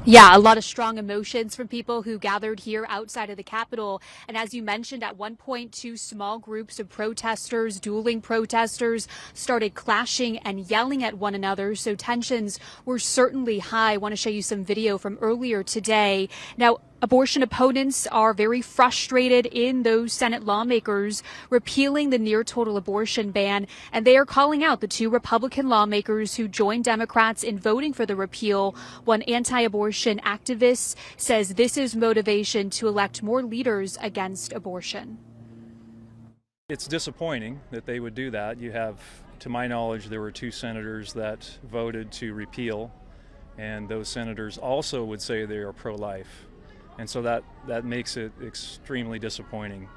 Yeah, a lot of strong emotions from people who gathered here outside of the Capitol. And as you mentioned, at one point, two small groups of protesters, dueling protesters, started clashing and yelling at one another. So tensions were certainly high. I want to show you some video from earlier today. Now, abortion opponents are very frustrated in those Senate lawmakers repealing the near total abortion ban, and they are calling out the two Republican lawmakers who joined Democrats in voting for the repeal. One anti-abortion activist says this is motivation to elect more leaders against abortion. It's disappointing that they would do that. You have, to my knowledge, there were two senators that voted to repeal, and those senators also would say they are pro-life. And so that makes it extremely disappointing.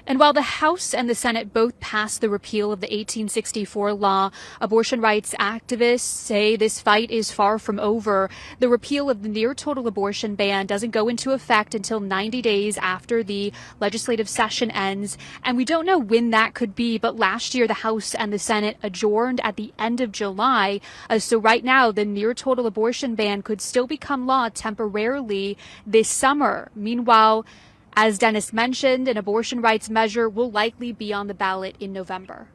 And while the House and the Senate both passed the repeal of the 1864 law, abortion rights activists say this fight is far from over. The repeal of the near total abortion ban doesn't go into effect until 90 days after the legislative session ends. And we don't know when that could be, but last year the House and the Senate adjourned at the end of July. So right now, the near total abortion ban could still become law temporarily this summer. Meanwhile, as Dennis mentioned, an abortion rights measure will likely be on the ballot in November.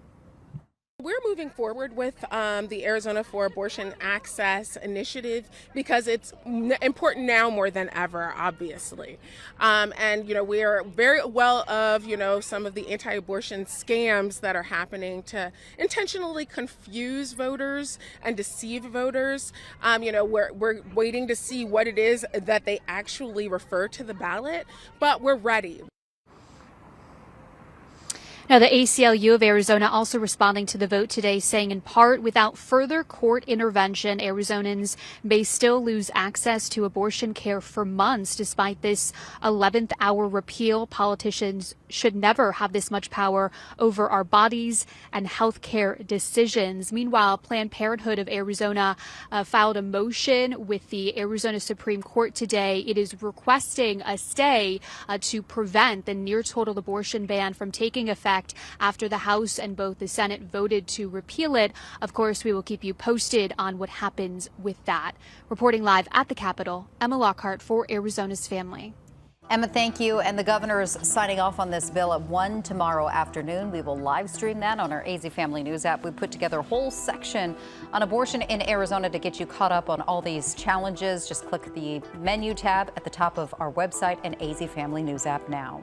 We're moving forward with the Arizona for Abortion Access initiative because it's important now more than ever, obviously. And, we are very well of, some of the anti-abortion scams that are happening to intentionally confuse voters and deceive voters. We're waiting to see what it is that they actually refer to the ballot, but we're ready. Now, the ACLU of Arizona also responding to the vote today, saying in part, without further court intervention, Arizonans may still lose access to abortion care for months. Despite this 11th hour repeal, politicians should never have this much power over our bodies and health care decisions. Meanwhile, Planned Parenthood of Arizona filed a motion with the Arizona Supreme Court today. It is requesting a stay to prevent the near total abortion ban from taking effect after the House and both the Senate voted to repeal it. Of course, we will keep you posted on what happens with that. Reporting live at the Capitol, Emma Lockhart for Arizona's Family. Emma, thank you. And the governor is signing off on this bill at 1 tomorrow afternoon. We will live stream that on our AZ Family News app. We put together a whole section on abortion in Arizona to get you caught up on all these challenges. Just click the menu tab at the top of our website and AZ Family News app now.